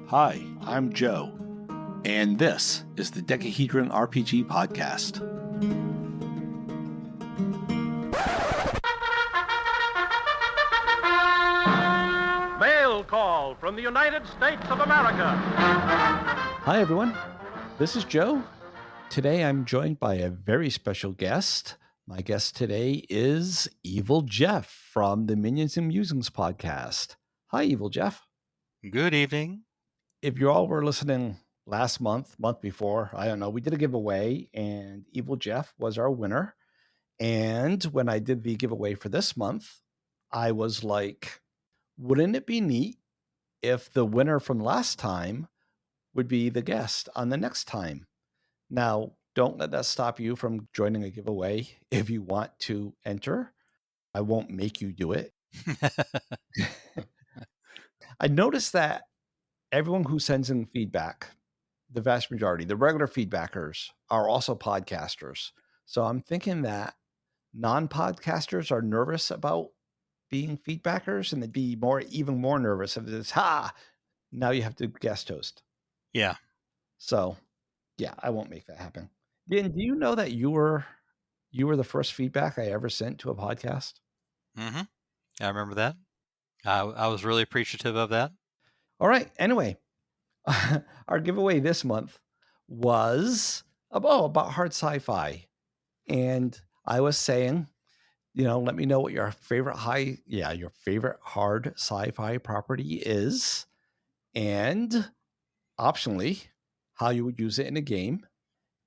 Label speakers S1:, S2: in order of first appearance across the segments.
S1: Hi, I'm Joe, and this is the Decahedron RPG Podcast.
S2: Mail call from the United States of America.
S1: Hi, everyone. This is Joe. Today, I'm joined by a very special guest. My guest today is Evil Jeff from the Minions Musings podcast. Hi, Evil Jeff.
S3: Good evening.
S1: If you all were listening last month before, I don't know, we did a giveaway and Evil Jeff was our winner. And when I did the giveaway for this month, I was like, wouldn't it be neat if the winner from last time would be the guest on the next time? Now, don't let that stop you from joining a giveaway if you want to enter. I won't make you do it. I noticed that everyone who sends in feedback, the vast majority, the regular feedbackers, are also podcasters. So I'm thinking that non-podcasters are nervous about being feedbackers, and they'd be even more nervous if it's, now you have to guest host.
S3: Yeah.
S1: So, yeah, I won't make that happen. Dan, do you know that you were the first feedback I ever sent to a podcast?
S3: Mm-hmm. I remember that. I was really appreciative of that.
S1: All right. Anyway, our giveaway this month was about hard sci-fi. And I was saying, let me know what your favorite hard sci-fi property is, and optionally, how you would use it in a game.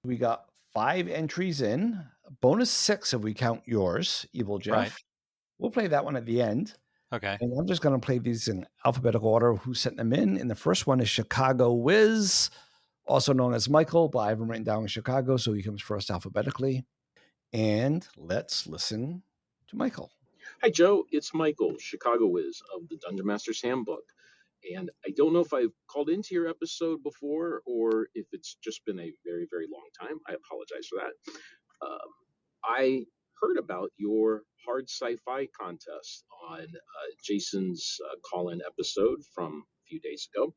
S1: We got 5 entries in, bonus 6 if we count yours, Evil Jeff.
S3: Right.
S1: We'll play that one at the end.
S3: Okay.
S1: And I'm just going to play these in alphabetical order of who sent them in. And the first one is Chicago Wiz, also known as Michael, but I haven't written down Chicago, so he comes first alphabetically. And let's listen to Michael.
S4: Hi, Joe. It's Michael, Chicago Wiz of the Dungeon Master's Handbook. And I don't know if I've called into your episode before or if it's just been a very, very long time. I apologize for that. I heard about your hard sci-fi contest on Jason's call-in episode from a few days ago.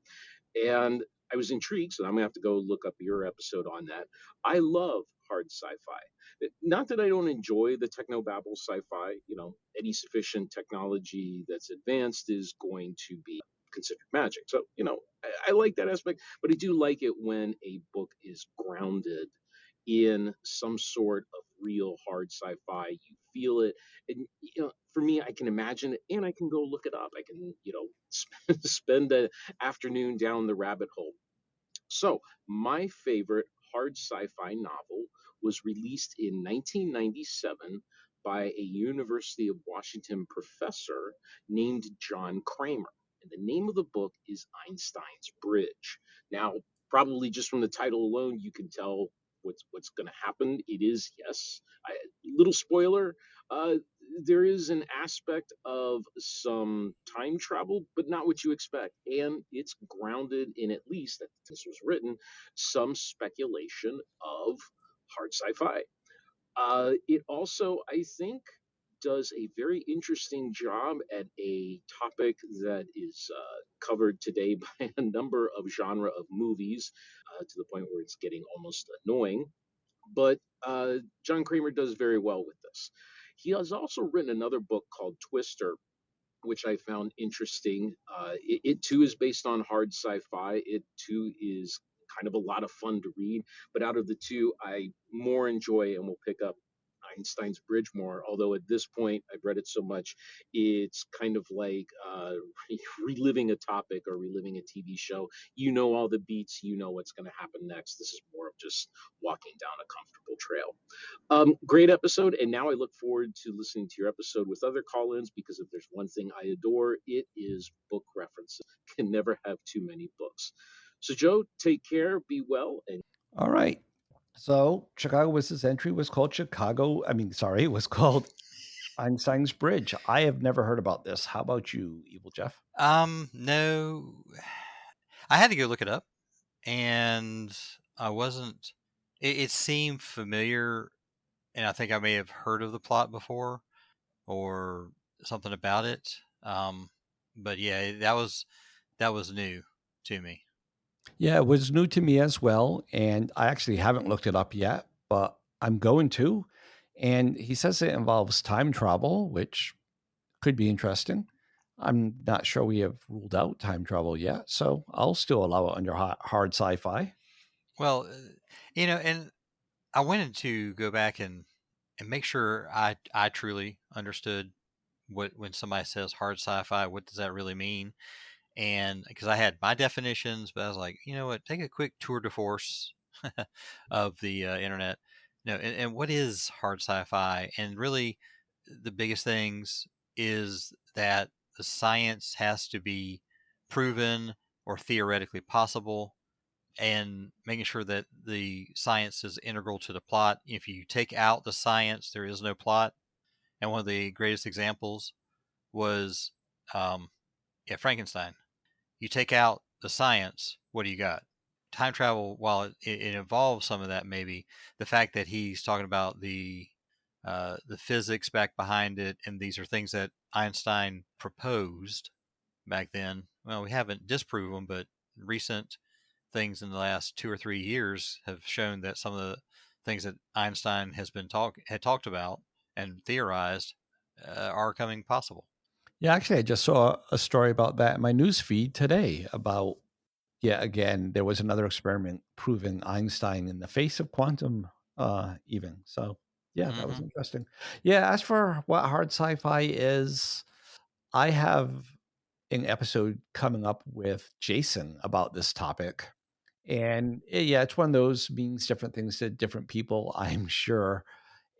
S4: And I was intrigued, so I'm gonna have to go look up your episode on that. I love hard sci-fi. Not that I don't enjoy the technobabble sci-fi. Any sufficient technology that's advanced is going to be considered magic. So, I like that aspect, but I do like it when a book is grounded in some sort of real hard sci-fi. You feel it, and for me, I can imagine it, and I can go look it up. I can, spend the afternoon down the rabbit hole. So, my favorite hard sci-fi novel was released in 1997 by a University of Washington professor named John Kramer. And the name of the book is Einstein's Bridge. Now, probably just from the title alone, you can tell what's going to happen. It is, yes, little spoiler. Uh, there is an aspect of some time travel, but not what you expect. And it's grounded in, at least that this was written, some speculation of hard sci-fi. It also, I think, does a very interesting job at a topic that is covered today by a number of genre of movies, to the point where it's getting almost annoying. But John Kramer does very well with this. He has also written another book called Twister, which I found interesting. It too is based on hard sci-fi. It too is kind of a lot of fun to read. But out of the two, I more enjoy and will pick up Einstein's Bridge more. Although at this point, I've read it so much, it's kind of like reliving a topic or reliving a TV show. You know all the beats, you know what's going to happen next. This is more of just walking down a comfortable trail. Great episode, and now I look forward to listening to your episode with other call-ins, because if there's one thing I adore, it is book references. Can never have too many books. So, Joe, take care, be well, and
S1: All right. So Chicago Wiz's entry was called it was called Einstein's Bridge. I have never heard about this. How about you, Evil Jeff?
S3: No, I had to go look it up, and I wasn't. It seemed familiar, and I think I may have heard of the plot before, or something about it. But yeah, that was new to me.
S1: Yeah, it was new to me as well, and I actually haven't looked it up yet, but I'm going to. And he says it involves time travel, which could be interesting. I'm not sure we have ruled out time travel yet, so I'll still allow it under hard sci-fi.
S3: Well, and I wanted to go back and make sure I truly understood what when somebody says hard sci-fi, what does that really mean? And because I had my definitions, but I was like, you know what, take a quick tour de force of the internet. And what is hard sci-fi? And really, the biggest things is that the science has to be proven or theoretically possible, and making sure that the science is integral to the plot. If you take out the science, there is no plot. And one of the greatest examples was, yeah, Frankenstein. You take out the science, what do you got? Time travel, while it involves some of that, maybe the fact that he's talking about the physics back behind it, and these are things that Einstein proposed back then. Well, we haven't disproved them, but recent things in the last 2 or 3 years have shown that some of the things that Einstein had talked about and theorized are coming possible.
S1: Yeah, actually, I just saw a story about that in my news feed today about, yeah, again, there was another experiment proving Einstein in the face of quantum even. So, yeah, that was
S3: Hmm.
S1: interesting. Yeah, as for what hard sci-fi is, I have an episode coming up with Jason about this topic. And yeah, it's one of those means different things to different people, I'm sure.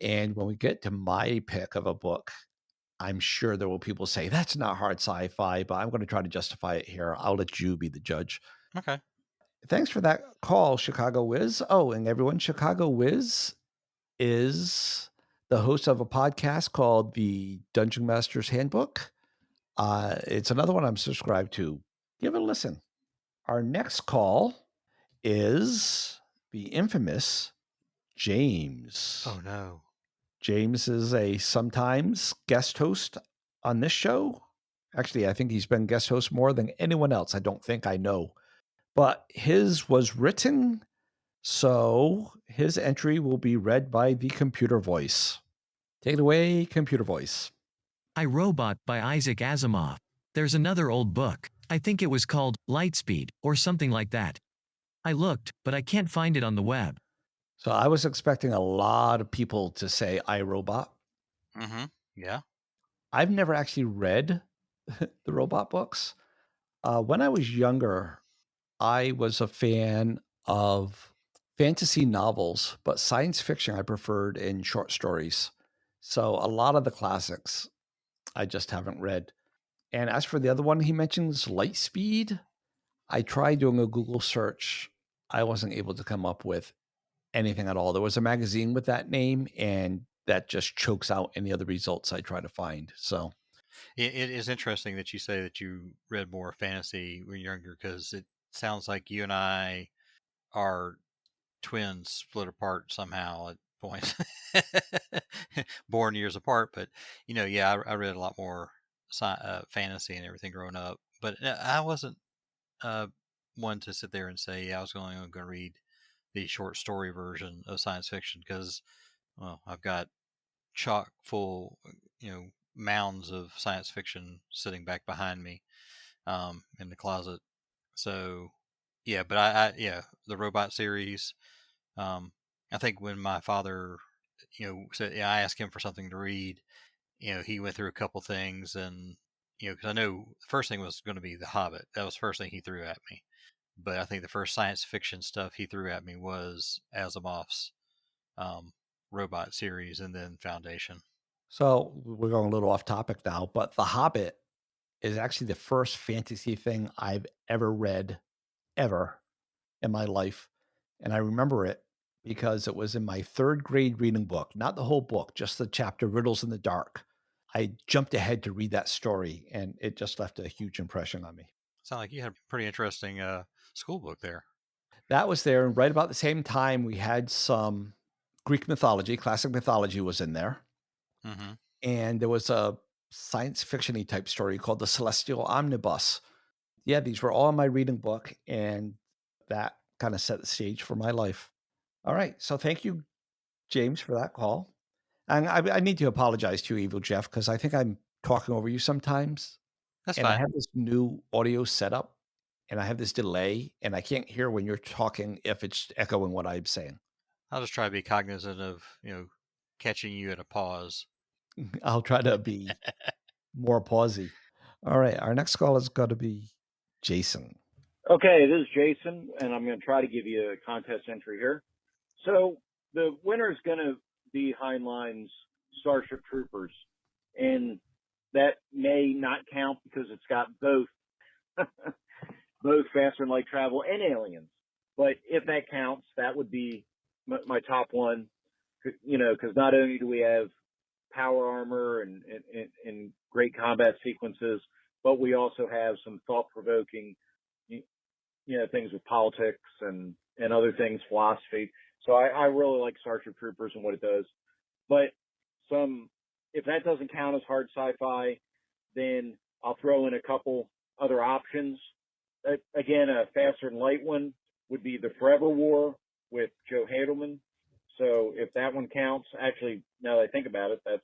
S1: And when we get to my pick of a book, I'm sure there will people say that's not hard sci-fi, but I'm going to try to justify it here. I'll let you be the judge.
S3: Okay.
S1: Thanks for that call, Chicago Wiz. Oh, and everyone, Chicago Wiz is the host of a podcast called the Dungeon Master's Handbook. It's another one I'm subscribed to. Give it a listen. Our next call is the infamous James.
S3: Oh no.
S1: James is a sometimes guest host on this show. Actually, I think he's been guest host more than anyone else. I don't think I know. But his was written, so his entry will be read by the computer voice. Take it away, computer voice.
S5: I, Robot by Isaac Asimov. There's another old book. I think it was called Lightspeed or something like that. I looked, but I can't find it on the web.
S1: So I was expecting a lot of people to say iRobot.
S3: Mm-hmm. Yeah.
S1: I've never actually read the robot books. When I was younger, I was a fan of fantasy novels, but science fiction I preferred in short stories. So a lot of the classics I just haven't read. And as for the other one he mentions, Lightspeed, I tried doing a Google search. I wasn't able to come up with anything at all. There was a magazine with that name, and that just chokes out any other results I try to find. So
S3: It is interesting that you say that you read more fantasy when you're younger, because it sounds like you and I are twins split apart somehow at points, born years apart. But yeah, I read a lot more fantasy and everything growing up. But I wasn't uh, one to sit there and say, yeah, I was only going to read the short story version of science fiction, because, well, I've got chock full, mounds of science fiction sitting back behind me in the closet. So, yeah, but yeah, the robot series. Um, I think when my father, said, yeah, I asked him for something to read, he went through a couple things, and, because I know the first thing was going to be The Hobbit. That was the first thing he threw at me. But I think the first science fiction stuff he threw at me was Asimov's um, robot series, and then Foundation.
S1: so we're going a little off topic now, but The Hobbit is actually the first fantasy thing I've ever read ever in my life. And I remember it because it was in my third grade reading book, not the whole book, just the chapter Riddles in the Dark. I jumped ahead to read that story, and it just left a huge impression on me.
S3: Sound like you had a pretty interesting school book there.
S1: That was there. And right about the same time, we had some Greek mythology, classic mythology was in there.
S3: Mm-hmm.
S1: And there was a science fiction-y type story called The Celestial Omnibus. Yeah, these were all in my reading book, and that kind of set the stage for my life. All right. So thank you, James, for that call. And I need to apologize to you, Evil Jeff, because I think I'm talking over you sometimes.
S3: That's
S1: And I
S3: fine.
S1: have this new audio setup and I have this delay and I can't hear when you're talking if it's echoing what I'm saying.
S3: I'll just try to be cognizant of, catching you at a pause.
S1: I'll try to be more pausey. All right. Our next call is going to be Jason.
S6: Okay, this is Jason, and I'm going to try to give you a contest entry here. So the winner is going to be Heinlein's Starship Troopers, and that may not count because it's got both both faster than light travel and aliens. But if that counts, that would be my top one. Because not only do we have power armor and great combat sequences, but we also have some thought-provoking things with politics and other things, philosophy. So I really like Starship Troopers and what it does. But if that doesn't count as hard sci-fi, then I'll throw in a couple other options. Again, a faster and light one would be The Forever War with Joe Hadelman. So if that one counts, actually, now that I think about it, that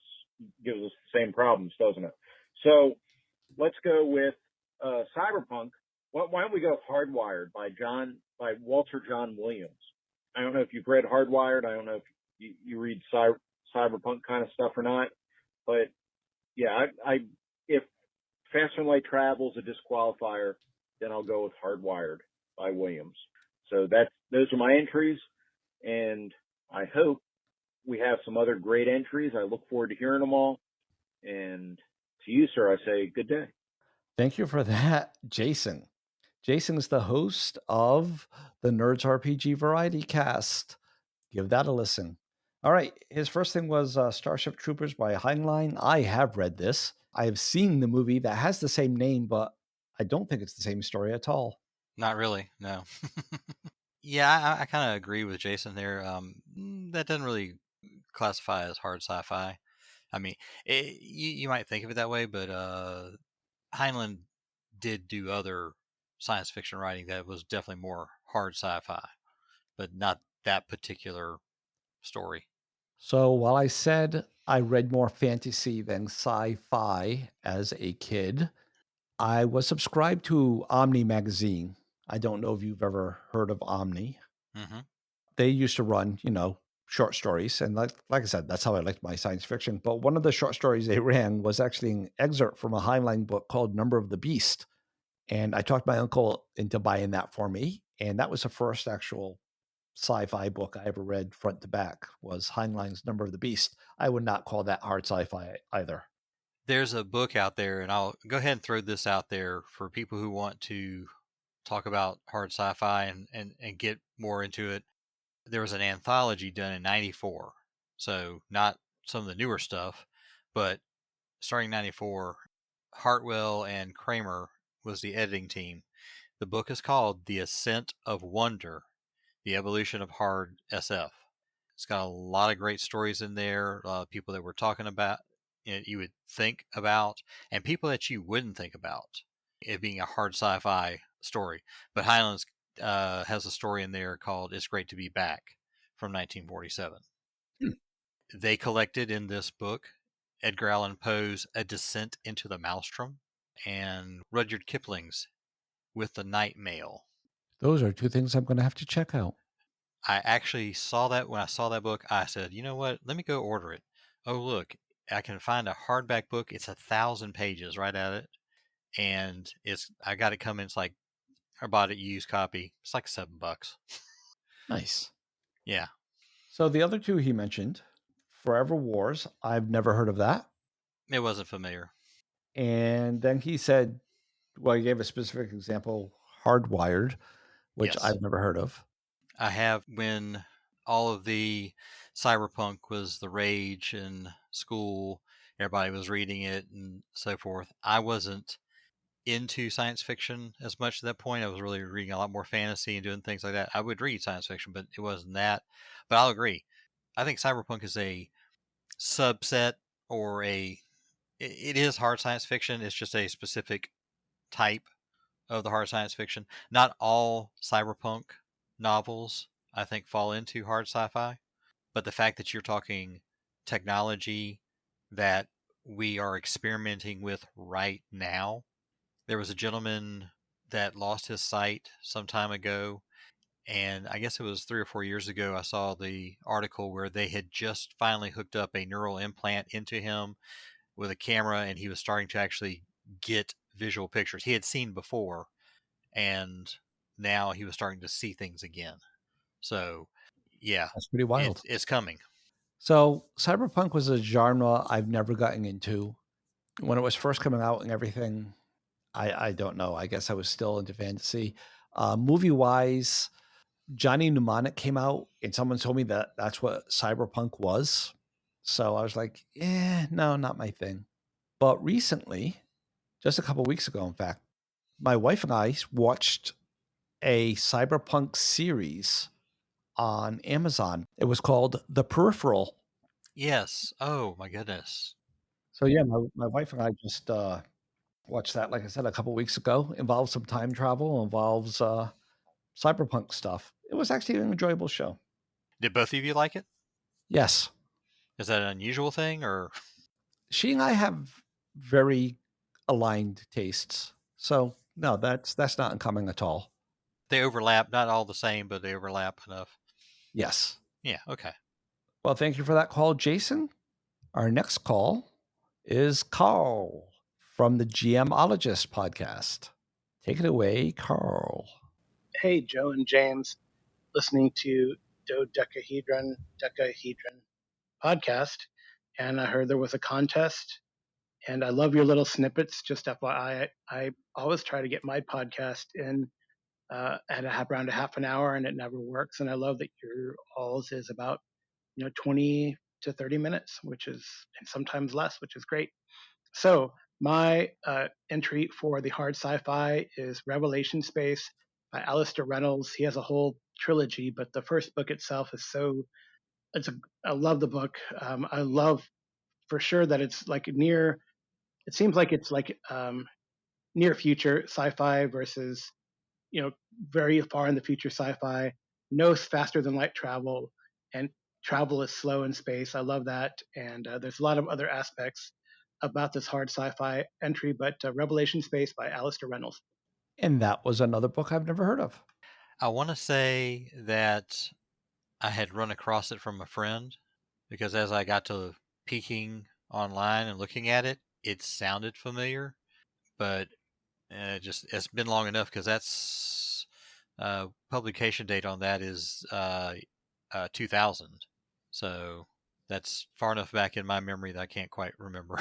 S6: gives us the same problems, doesn't it? So let's go with Cyberpunk. Why don't we go Hardwired by Walter John Williams? I don't know if you've read Hardwired. I don't know if you read cyberpunk kind of stuff or not. But yeah, if Faster and Light Travel is a disqualifier, then I'll go with Hardwired by Williams. So those are my entries, and I hope we have some other great entries. I look forward to hearing them all. And to you, sir, I say good day.
S1: Thank you for that, Jason. Jason is the host of the Nerds RPG Variety Cast. Give that a listen. All right. His first thing was Starship Troopers by Heinlein. I have read this. I have seen the movie that has the same name, but I don't think it's the same story at all.
S3: Not really, no. Yeah, I kind of agree with Jason there. That doesn't really classify as hard sci-fi. I mean, you might think of it that way, but Heinlein did do other science fiction writing that was definitely more hard sci-fi, but not that particular story.
S1: So while I said I read more fantasy than sci-fi as a kid, I was subscribed to Omni magazine. I don't know if you've ever heard of Omni.
S3: Mm-hmm.
S1: They used to run, short stories. And like I said, that's how I liked my science fiction. But one of the short stories they ran was actually an excerpt from a Heinlein book called Number of the Beast. And I talked my uncle into buying that for me. And that was the first actual sci-fi book I ever read front to back was Heinlein's Number of the Beast. I would not call that hard sci-fi either.
S3: There's a book out there, and I'll go ahead and throw this out there for people who want to talk about hard sci-fi and get more into it. There was an anthology done in 94. So not some of the newer stuff, but starting 94, Hartwell and Kramer was the editing team. The book is called The Ascent of Wonder, The Evolution of Hard SF. It's got a lot of great stories in there, people that we're talking about, you would think about, and people that you wouldn't think about it being a hard sci-fi story. But Highlands has a story in there called It's Great to Be Back from 1947.
S1: Hmm.
S3: They collected in this book Edgar Allan Poe's A Descent into the Maelstrom and Rudyard Kipling's With the Night Mail.
S1: Those are two things I'm going to have to check out.
S3: I actually saw that when I saw that book. I said, you know what? Let me go order it. Oh, look, I can find a hardback book. It's 1,000 pages right at it. And I got it coming. It's like, I bought it used copy. It's like $7.
S1: Nice.
S3: Yeah.
S1: So the other two he mentioned, Forever Wars, I've never heard of that.
S3: It wasn't familiar.
S1: And then he said, well, he gave a specific example, Hardwired, which
S3: Yes.
S1: I've never heard of.
S3: I have when all of the cyberpunk was the rage in school, everybody was reading it and so forth. I wasn't into science fiction as much at that point. I was really reading a lot more fantasy and doing things like that. I would read science fiction, but it wasn't that. But I'll agree. I think cyberpunk is a subset or a it is hard science fiction. It's just a specific type of the hard science fiction. Not all cyberpunk novels, I think, fall into hard sci-fi, but the fact that you're talking technology that we are experimenting with right now. There was a gentleman that lost his sight some time ago, and I guess it was 3 or 4 years ago. I saw the article where they had just finally hooked up a neural implant into him with a camera, and he was starting to actually get visual pictures he had seen before, and now he was starting to see things again. So, yeah,
S1: That's pretty wild.
S3: it's coming.
S1: So cyberpunk was a genre I've never gotten into. When it was first coming out and everything, I don't know. I guess I was still into fantasy. Movie wise, Johnny Mnemonic came out, and someone told me that that's what cyberpunk was. So I was like, no, not my thing. But recently, just a couple weeks ago, in fact, my wife and I watched a cyberpunk series on Amazon. It was called The Peripheral.
S3: Yes. Oh my goodness.
S1: So yeah, my wife and I just watched that, like I said, a couple weeks ago. Involves some time travel, involves cyberpunk stuff. It was actually an enjoyable show.
S3: Did both of you like it?
S1: Yes.
S3: Is that an unusual thing, or
S1: She and I have very aligned tastes. So no, that's not uncommon at all.
S3: they overlap? Not all the same, but they overlap enough.
S1: Yes.
S3: Yeah. Okay.
S1: Well, thank you for that call, Jason. Our next call is Carl from the GMologist podcast. Take it away, Carl.
S7: Hey, Joe and James, listening to Dodecahedron podcast, and I heard there was a contest, and I love your little snippets. Just FYI, I always try to get my podcast in at around a half an hour, and it never works. And I love that your alls is about 20 to 30 minutes, which is and sometimes less, which is great. So my entry for the hard sci-fi is Revelation Space by Alistair Reynolds. He has a whole trilogy, but the first book itself is I love the book. I love for sure that it's like near. It seems like it's like near future sci-fi versus very far in the future sci-fi. No faster than light travel, and travel is slow in space. I love that, and there's a lot of other aspects about this hard sci-fi entry. But Revelation Space by Alistair Reynolds.
S1: And that was another book I've never heard of.
S3: I want to say that I had run across it from a friend because as I got to peeking online and looking at it, it sounded familiar, but it's been long enough because that's publication date on that is 2000. So that's far enough back in my memory that I can't quite remember.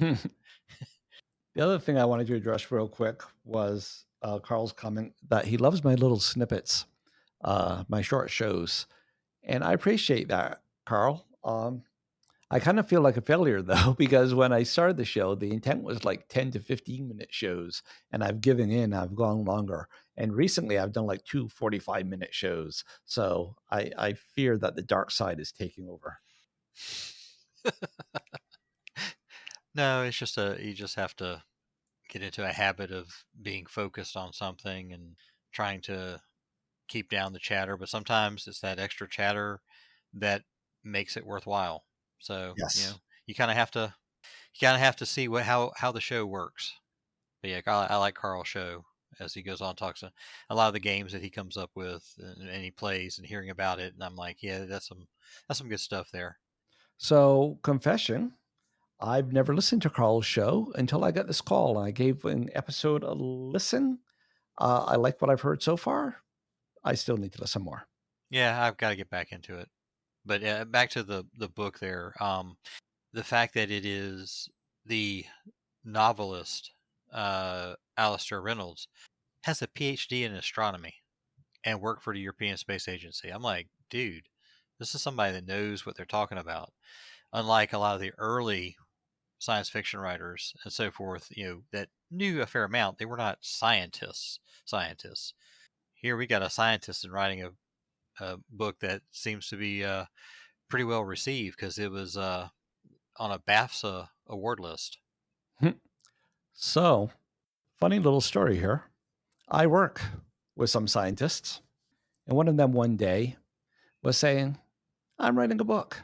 S1: The other thing I wanted to address real quick was Carl's comment that he loves my little snippets, my short shows. And I appreciate that, Carl. I kind of feel like a failure, though, because when I started the show, the intent was like 10 to 15-minute shows, and I've given in. I've gone longer. And recently, I've done like 2 45-minute shows. So I fear that the dark side is taking over.
S3: No, it's just you just have to get into a habit of being focused on something and trying to keep down the chatter. But sometimes it's that extra chatter that makes it worthwhile. So
S1: Yes.
S3: you kind of have to see how the show works. But yeah, I like Carl's show as he goes on talks a lot of the games that he comes up with and he plays and hearing about it, and I'm like, yeah, that's some good stuff there.
S1: So, confession, I've never listened to Carl's show until I got this call. I gave an episode a listen. I like what I've heard so far. I still need to listen more.
S3: Yeah, I've got to get back into it. But back to the book there. The fact that it is the novelist Alistair Reynolds has a PhD in astronomy and worked for the European Space Agency. I'm like, dude, this is somebody that knows what they're talking about. Unlike a lot of the early science fiction writers and so forth, that knew a fair amount. They were not scientists. Here we got a scientist in writing a book that seems to be pretty well received because it was on a BAFTA award list.
S1: So, funny little story here. I work with some scientists, and one of them one day was saying, I'm writing a book.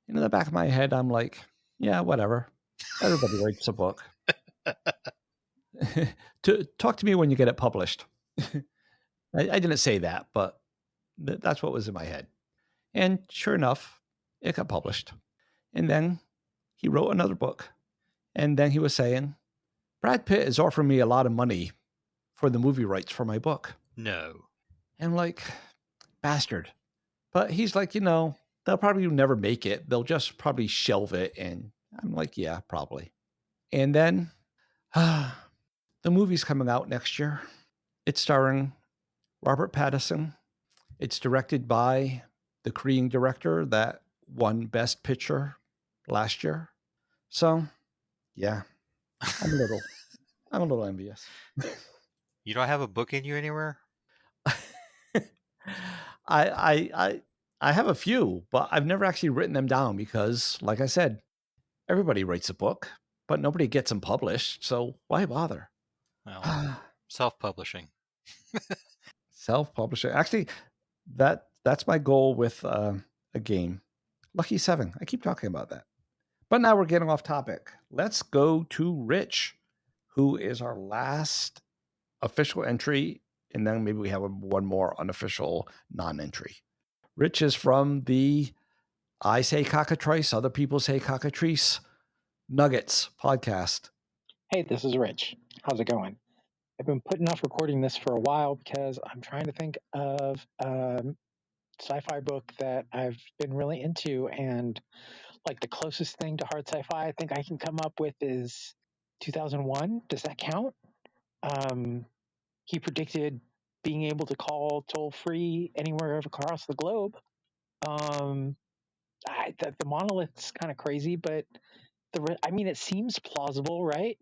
S1: And in the back of my head, I'm like, yeah, whatever. Everybody writes a book. Talk to me when you get it published. I didn't say that, but that's what was in my head. And sure enough, it got published. And then he wrote another book. And then he was saying, Brad Pitt is offering me a lot of money for the movie rights for my book.
S3: No.
S1: And I'm like, bastard. But he's like, they'll probably never make it. They'll just probably shelve it. And I'm like, yeah, probably. And then the movie's coming out next year. It's starring Robert Pattinson. It's directed by the Korean director that won Best Picture last year. So, yeah, I'm a little envious.
S3: You don't have a book in you anywhere?
S1: I have a few, but I've never actually written them down because, like I said, everybody writes a book, but nobody gets them published. So why bother?
S3: Well, self-publishing.
S1: Self-publishing. Actually, that's my goal with a game, Lucky 7. I keep talking about that. But now we're getting off topic. Let's go to Rich, who is our last official entry, and then maybe we have one more unofficial non-entry. Rich is from the I Say Cockatrice, Other People Say Cockatrice Nuggets podcast.
S8: Hey, this is Rich. How's it going? I've been putting off recording this for a while because I'm trying to think of a sci-fi book that I've been really into, and like the closest thing to hard sci-fi I think I can come up with is 2001. Does that count? He predicted being able to call toll-free anywhere across the globe. The monolith's kind of crazy, but it seems plausible, right?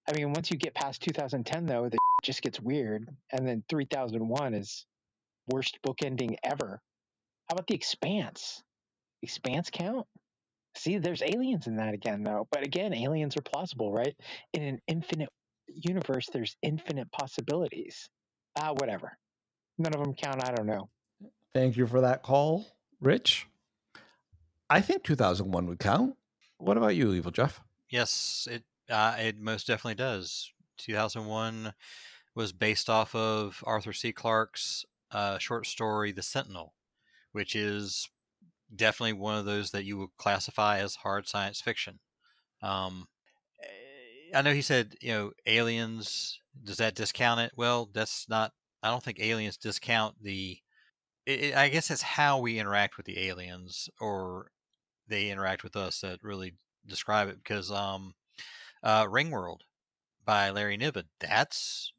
S8: I mean, once you get past 2010, though, the just gets weird. And then 3001 is worst bookending ever. How about The Expanse? Expanse count? See, there's aliens in that again, though. But again, aliens are plausible, right? In an infinite universe, there's infinite possibilities. Whatever. None of them count. I don't know.
S1: Thank you for that call, Rich. I think 2001 would count. What about you, Evil Jeff?
S3: Yes, it most definitely does. 2001 was based off of Arthur C. Clarke's short story, The Sentinel, which is definitely one of those that you would classify as hard science fiction. I know he said, aliens, does that discount it? Well, that's not, I don't think aliens discount I guess it's how we interact with the aliens or they interact with us that really describe it, because Ringworld by Larry Niven, that's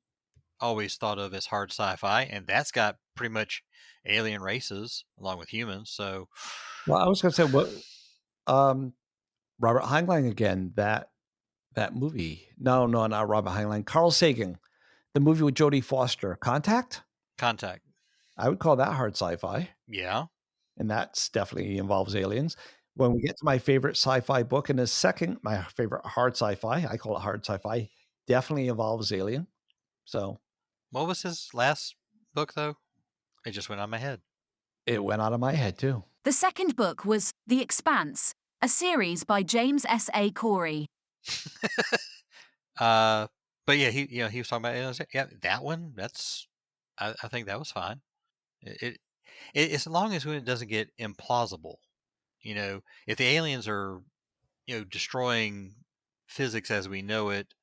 S3: always thought of as hard sci-fi, and that's got pretty much alien races along with humans. So,
S1: well, I was going to say what Robert Heinlein again. That movie. No, not Robert Heinlein. Carl Sagan, the movie with Jodie Foster, Contact. I would call that hard sci-fi.
S3: Yeah,
S1: and that's definitely involves aliens. When we get to my favorite sci-fi book, and the second, my favorite hard sci-fi, I call it hard sci-fi, definitely involves alien. So,
S3: what was his last book though? It just went out of my head.
S1: It went out of my head too.
S9: The second book was The Expanse, a series by James S.A. Corey.
S3: But yeah, he was talking about aliens. Yeah, that one. I think that was fine. It as long as when it doesn't get implausible. If the aliens are, destroying physics as we know it,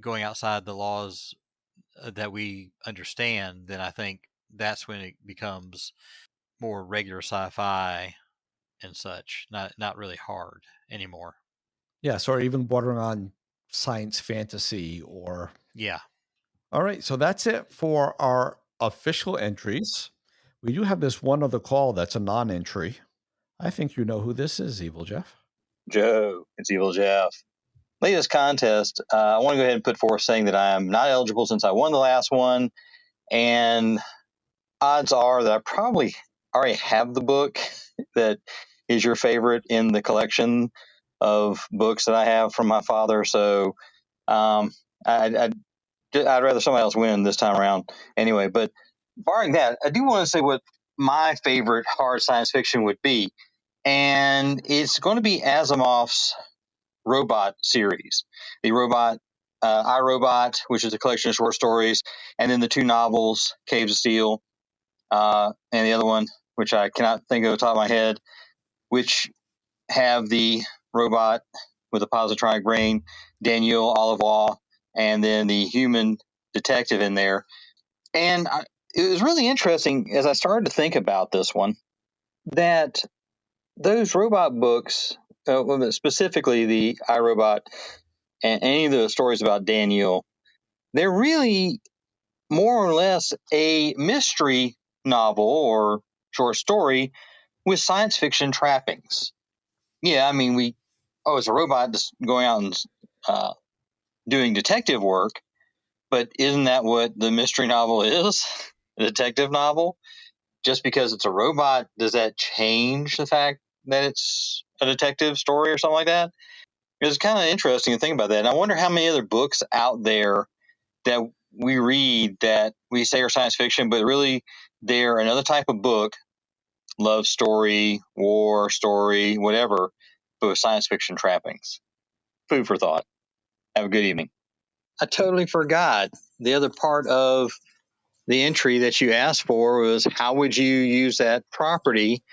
S3: going outside the laws that we understand, then I think that's when it becomes more regular sci-fi and such, not really hard anymore.
S1: Yes, or even bordering on science fantasy or...
S3: Yeah.
S1: All right, so that's it for our official entries. We do have this one other call that's a non-entry. I think you know who this is, Evil Jeff.
S10: Joe, it's Evil Jeff. Latest contest, I want to go ahead and put forth saying that I am not eligible since I won the last one, and odds are that I probably already have the book that is your favorite in the collection. of books that I have from my father. So I'd rather somebody else win this time around anyway. But barring that, I do want to say what my favorite hard science fiction would be. And it's going to be Asimov's robot series. The robot, I, Robot, which is a collection of short stories, and then the two novels, Caves of Steel, and the other one, which I cannot think of the top of my head, which have the robot with a positronic brain, Daniel Olivaw, and then the human detective in there. And it was really interesting as I started to think about this one that those robot books, specifically the iRobot and any of the stories about Daniel, they're really more or less a mystery novel or short story with science fiction trappings. Yeah, I mean, it's a robot just going out and doing detective work, but isn't that what the mystery novel is? A detective novel? Just because it's a robot, does that change the fact that it's a detective story or something like that? It's kind of interesting to think about that. And I wonder how many other books out there that we read that we say are science fiction, but really they're another type of book, love story, war story, whatever, but with science fiction trappings. Food for thought. Have a good evening. I totally forgot the other part of the entry that you asked for was how would you use that property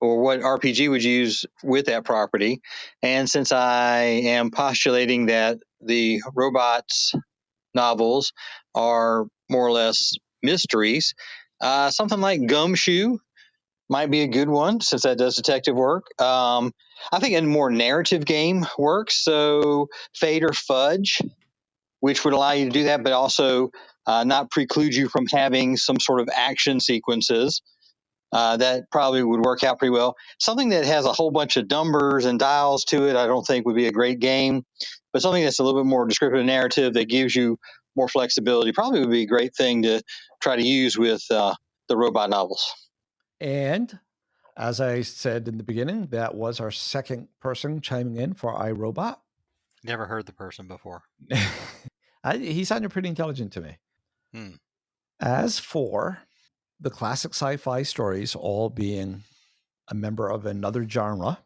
S10: or what RPG would you use with that property? And since I am postulating that the robots novels are more or less mysteries, something like Gumshoe might be a good one since that does detective work. I think a more narrative game works. So Fate or Fudge, which would allow you to do that, but also not preclude you from having some sort of action sequences. That probably would work out pretty well. Something that has a whole bunch of numbers and dials to it, I don't think would be a great game, but something that's a little bit more descriptive narrative that gives you more flexibility probably would be a great thing to try to use with the robot novels.
S1: And as I said in the beginning, that was our second person chiming in for iRobot.
S3: Never heard the person before.
S1: He sounded pretty intelligent to me. As for the classic sci-fi stories all being a member of another genre,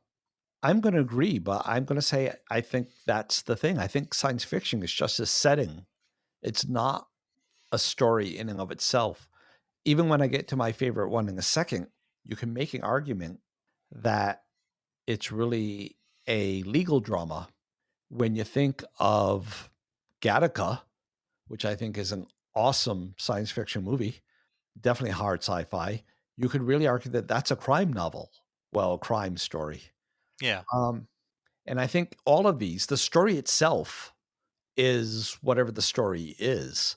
S1: I'm going to agree, but I'm going to say I think that's the thing. I think science fiction is just a setting. It's not a story in and of itself. Even when I get to my favorite one in a second, you can make an argument that it's really a legal drama. When you think of Gattaca, which I think is an awesome science fiction movie, definitely hard sci-fi, you could really argue that that's a crime novel. Well, a crime story.
S3: Yeah.
S1: And I think all of these, the story itself is whatever the story is.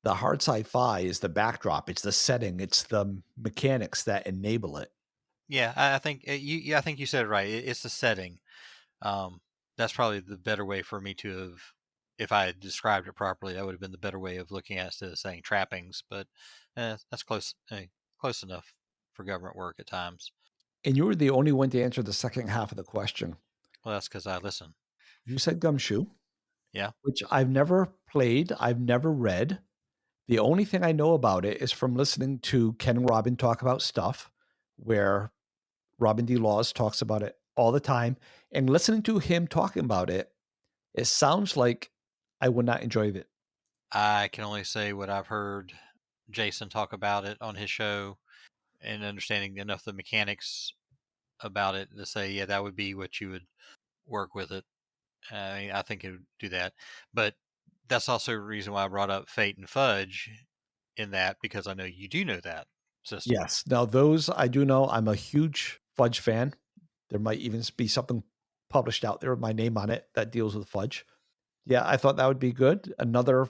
S1: The hard sci-fi is the backdrop. It's the setting. It's the mechanics that enable it.
S3: Yeah, I think I think you said it right. It's the setting. That's probably the better way for me to have, if I had described it properly, that would have been the better way of looking at it instead of saying trappings. But that's close enough for government work at times.
S1: And you were the only one to answer the second half of the question.
S3: Well, that's because I listen.
S1: You said Gumshoe.
S3: Yeah.
S1: Which I've never played. I've never read. The only thing I know about it is from listening to Ken and Robin talk about stuff, where Robin D. Laws talks about it all the time. And listening to him talking about it, it sounds like I would not enjoy it.
S3: I can only say what I've heard Jason talk about it on his show and understanding enough of the mechanics about it to say, yeah, that would be what you would work with it. I think it would do that. But that's also the reason why I brought up Fate and Fudge in that, because I know you do know that system.
S1: Yes. Now, those I do know. I'm a huge Fudge fan. There might even be something published out there with my name on it that deals with Fudge. Yeah, I thought that would be good. Another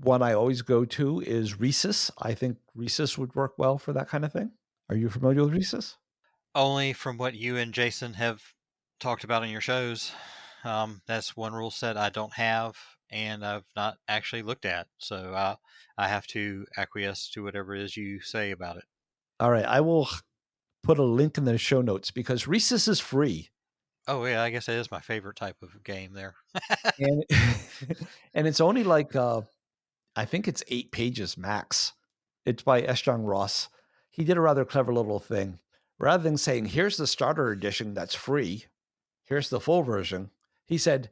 S1: one I always go to is Rhesus. I think Rhesus would work well for that kind of thing. Are you familiar with Rhesus?
S3: Only from what you and Jason have talked about on your shows. That's one rule set I don't have and I've not actually looked at. So I have to acquiesce to whatever it is you say about it.
S1: All right. I will put a link in the show notes because Rhesus is free.
S3: Oh yeah, I guess that is my favorite type of game there.
S1: And and it's only like I think it's 8 pages max. It's by S. John Ross. He did a rather clever little thing. Rather than saying, here's the starter edition that's free, here's the full version, he said,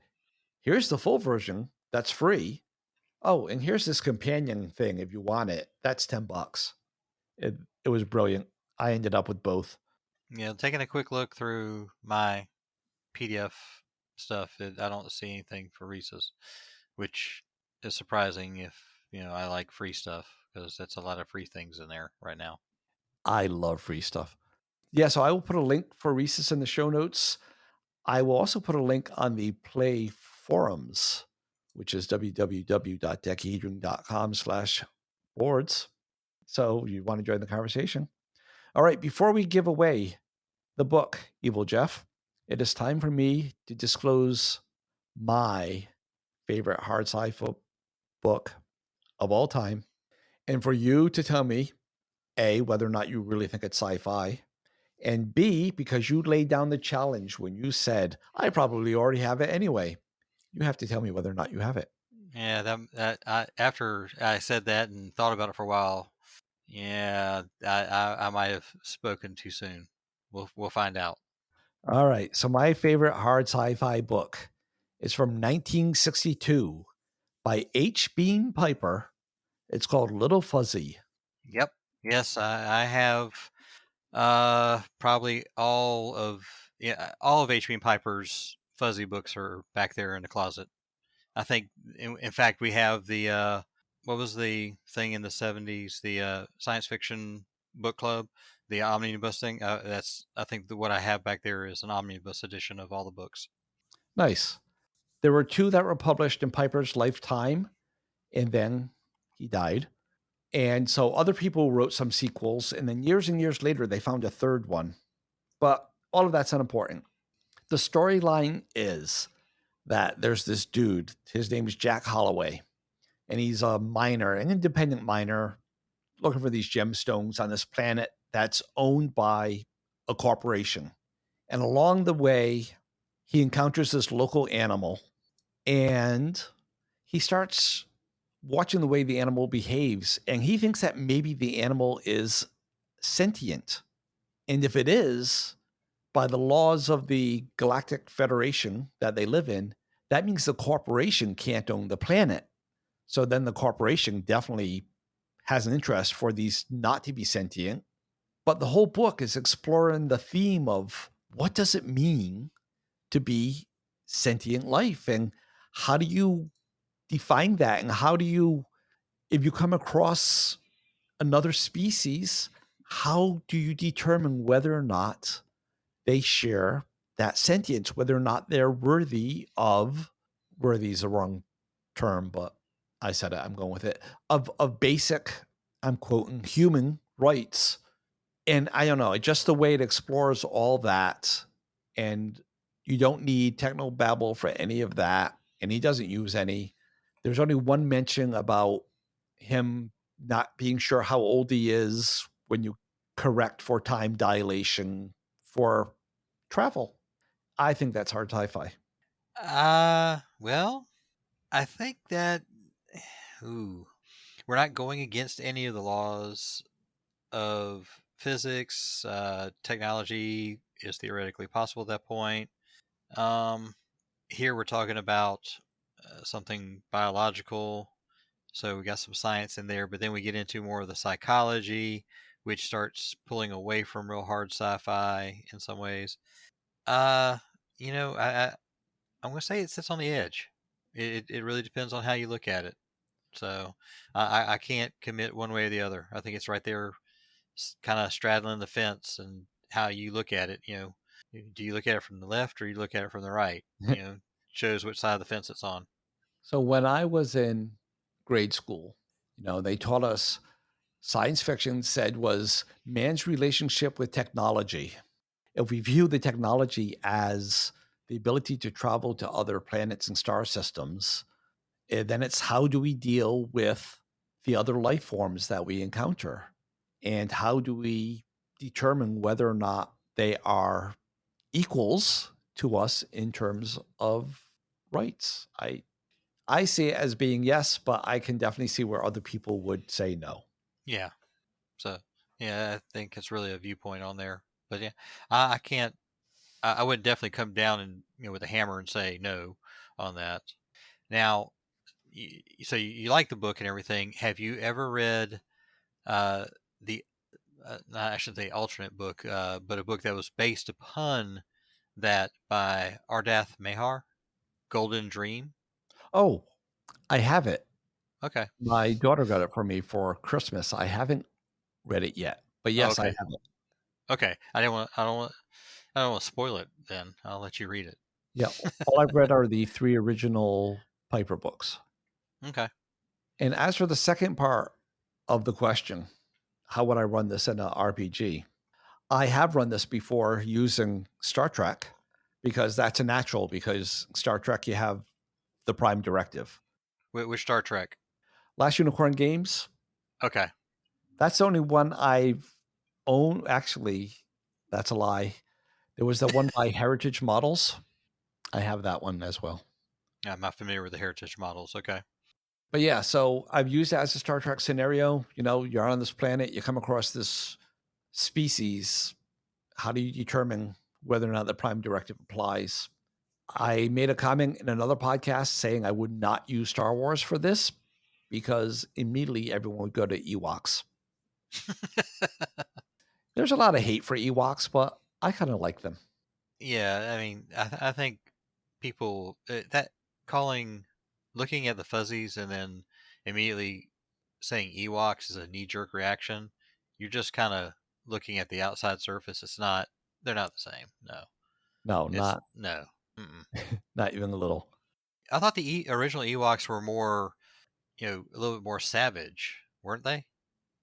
S1: here's the full version that's free. Oh, and here's this companion thing if you want it. That's $10. It, it was brilliant. I ended up with both.
S3: Yeah, taking a quick look through my PDF stuff, I don't see anything for Reese's, which is surprising if I like free stuff because that's a lot of free things in there right now.
S1: I love free stuff. Yeah, so I will put a link for Reese's in the show notes. I will also put a link on the Play forums, which is www.decahedron.com/boards. So you want to join the conversation. All right, before we give away the book, Evil Jeff, it is time for me to disclose my favorite hard sci-fi book of all time, and for you to tell me, A, whether or not you really think it's sci-fi, and B, because you laid down the challenge when you said, I probably already have it anyway. You have to tell me whether or not you have it.
S3: Yeah, after I said that and thought about it for a while, yeah, I might have spoken too soon. We'll find out.
S1: All right. So my favorite hard sci-fi book is from 1962 by H. Beam Piper. It's called Little Fuzzy.
S3: Yep. Yes, I have probably all of H.B. Piper's Fuzzy books are back there in the closet. I think, in fact, we have the what was the thing in the 70s? The science fiction book club, the omnibus thing. I think what I have back there is an omnibus edition of all the books.
S1: Nice. There were 2 that were published in Piper's lifetime, and then he died. And so other people wrote some sequels, and then years and years later, they found a 3rd one. But all of that's unimportant. The storyline is that there's this dude, his name is Jack Holloway, and he's a miner, an independent miner, looking for these gemstones on this planet that's owned by a corporation. And along the way, he encounters this local animal, and he starts watching the way the animal behaves, and he thinks that maybe the animal is sentient. And if it is, by the laws of the Galactic Federation that they live in, that means the corporation can't own the planet. So then the corporation definitely has an interest for these not to be sentient. But the whole book is exploring the theme of what does it mean to be sentient life, and how do you define that, and how do you, if you come across another species, how do you determine whether or not they share that sentience, whether or not they're worthy is a wrong term, but I said it, I'm going with it, of basic, I'm quoting, human rights. And I don't know, just the way it explores all that, and you don't need technobabble for any of that, and he doesn't use any. There's only one mention about him not being sure how old he is when you correct for time dilation for travel. I think that's hard sci-fi.
S3: Well, I think that we're not going against any of the laws of physics. Technology is theoretically possible at that point. Here we're talking about something biological, so we got some science in there, but then we get into more of the psychology, which starts pulling away from real hard sci-fi in some ways. I'm going to say it sits on the edge. It really depends on how you look at it. So I can't commit one way or the other. I think it's right there, kind of straddling the fence, and how you look at it. Do you look at it from the left or you look at it from the right? Shows which side of the fence it's on.
S1: So when I was in grade school, they taught us science fiction said was man's relationship with technology. If we view the technology as the ability to travel to other planets and star systems, then it's how do we deal with the other life forms that we encounter? And how do we determine whether or not they are equals to us in terms of rights. I see it as being yes, but I can definitely see where other people would say no.
S3: Yeah. So yeah, I think it's really a viewpoint on there. But yeah, I can't. I would definitely come down and with a hammer and say no on that. Now, so you like the book and everything. Have you ever read the I shouldn't say alternate book, but a book that was based upon that by Ardath Mehar, Golden Dream?
S1: Oh, I have it.
S3: Okay.
S1: My daughter got it for me for Christmas. I haven't read it yet, but yes, I
S3: Okay.
S1: have it.
S3: Okay. I don't want to spoil it. Then I'll let you read it.
S1: Yeah, all I've read are the 3 original Piper books.
S3: Okay.
S1: And as for the second part of the question, how would I run this in an RPG? I have run this before using Star Trek because that's a natural, because Star Trek, you have the Prime Directive.
S3: Which Star Trek?
S1: Last Unicorn Games.
S3: Okay.
S1: That's the only one I've owned. Actually, that's a lie. There was the one by Heritage Models. I have that one as well.
S3: I'm not familiar with the Heritage Models. Okay.
S1: But yeah, so I've used it as a Star Trek scenario. You're on this planet, you come across this species. How do you determine whether or not the Prime Directive applies? I made a comment in another podcast saying I would not use Star Wars for this because immediately everyone would go to Ewoks. There's a lot of hate for Ewoks, but I kind of like them.
S3: Yeah, I mean, I think people looking at the fuzzies and then immediately saying Ewoks is a knee-jerk reaction. You're just kind of looking at the outside surface. They're not the same. No.
S1: No,
S3: No. Mm-mm.
S1: not even a little.
S3: I thought the original Ewoks were more, a little bit more savage, weren't they?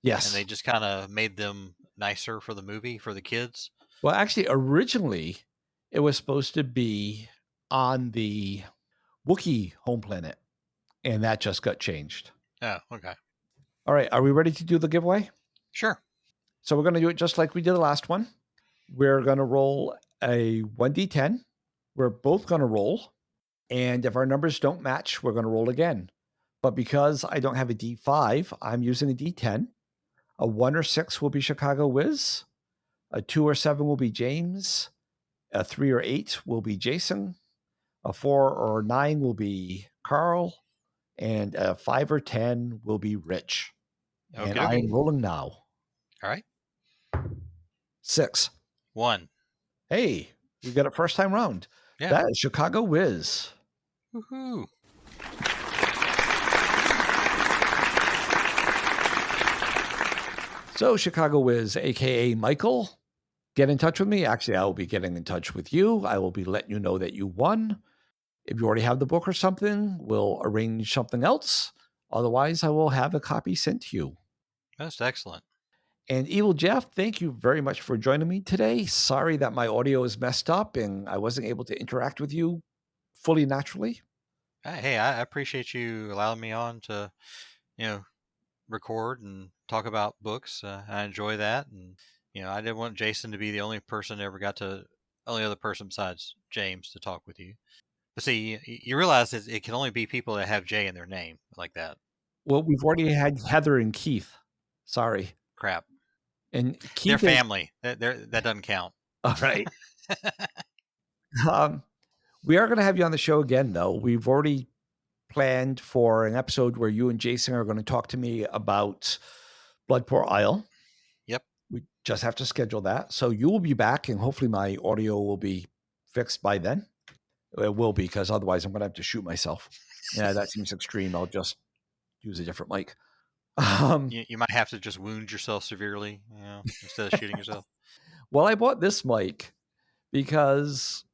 S1: Yes.
S3: And they just kind of made them nicer for the movie, for the kids.
S1: Well, actually, originally, it was supposed to be on the Wookiee home planet, and that just got changed.
S3: Oh, okay.
S1: All right. Are we ready to do the giveaway?
S3: Sure.
S1: So we're going to do it just like we did the last one. We're going to roll a 1d10. We're both going to roll. And if our numbers don't match, we're going to roll again. But because I don't have a D5, I'm using a D10. A 1 or 6 will be Chicago Wiz. A 2 or 7 will be James. A 3 or 8 will be Jason. A 4 or 9 will be Carl. And a 5 or 10 will be Rich. And I am rolling now.
S3: All right.
S1: 6.
S3: 1.
S1: Hey, we got it first time round.
S3: Yeah.
S1: That is Chicago Wiz.
S3: Woohoo.
S1: So, Chicago Wiz, aka Michael, get in touch with me. Actually, I will be getting in touch with you. I will be letting you know that you won. If you already have the book or something, we'll arrange something else. Otherwise, I will have a copy sent to you.
S3: That's excellent.
S1: And Evil Jeff, thank you very much for joining me today. Sorry that my audio is messed up and I wasn't able to interact with you fully naturally.
S3: Hey, I appreciate you allowing me on to, record and talk about books. I enjoy that, and I didn't want Jason to be the only other person besides James to talk with you. But see, you realize it can only be people that have J in their name like that.
S1: Well, we've already had Heather and Keith. Sorry.
S3: Crap.
S1: And Keith,
S3: they're family. That doesn't count.
S1: All right. We are going to have you on the show again, though. We've already planned for an episode where you and Jason are going to talk to me about Bloodport Isle.
S3: Yep.
S1: We just have to schedule that. So you will be back, and hopefully my audio will be fixed by then. It will be, because otherwise I'm going to have to shoot myself. Yeah, that seems extreme. I'll just use a different mic.
S3: You might have to just wound yourself severely, instead of shooting yourself.
S1: Well, I bought this mic because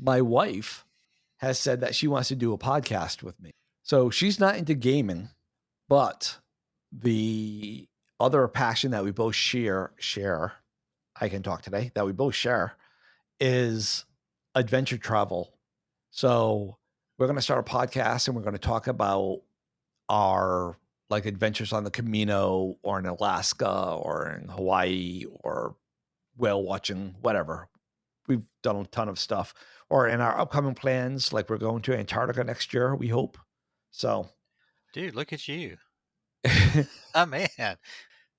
S1: my wife has said that she wants to do a podcast with me. So she's not into gaming, but the other passion that we both share, I can talk today, that we both share is adventure travel. So we're going to start a podcast and we're going to talk about our adventures on the Camino or in Alaska or in Hawaii or whale watching, whatever. we've done a ton of stuff. Or in our upcoming plans, like we're going to Antarctica next year, we hope. So,
S3: Dude, look at you. Oh, man.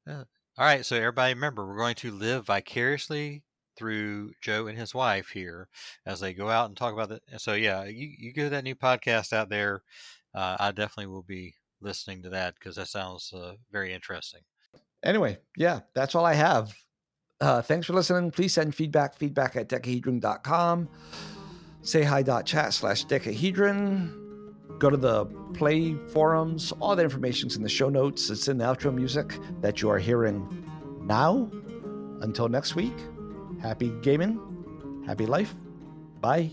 S3: All right, so everybody remember, we're going to live vicariously through Joe and his wife here as they go out and talk about it. So, yeah, you go to that new podcast out there. I definitely will be listening to that because that sounds very interesting.
S1: Anyway, yeah, that's all I have. Thanks for listening. Please send feedback at decahedron.com. Say hi.chat/decahedron. Go to the Play forums. All the information's in the show notes. It's in the outro music that you are hearing now. Until next week, happy gaming, happy life. Bye.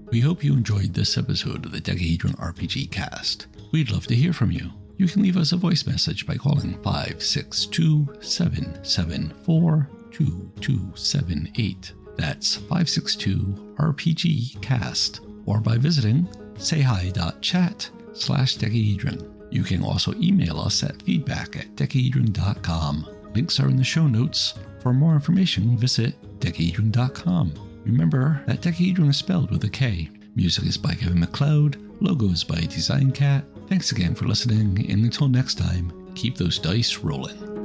S11: We hope you enjoyed this episode of the Decahedron RPG Cast. We'd love to hear from you. You can leave us a voice message by calling 562-774-2278. That's 562-RPG-CAST. Or by visiting sayhi.chat/decahedron. You can also email us at feedback@decahedron.com. Links are in the show notes. For more information, visit decahedron.com. Remember that Decahedron is spelled with a K. Music is by Kevin MacLeod. Logos by Design Cat. Thanks again for listening, and until next time, keep those dice rolling.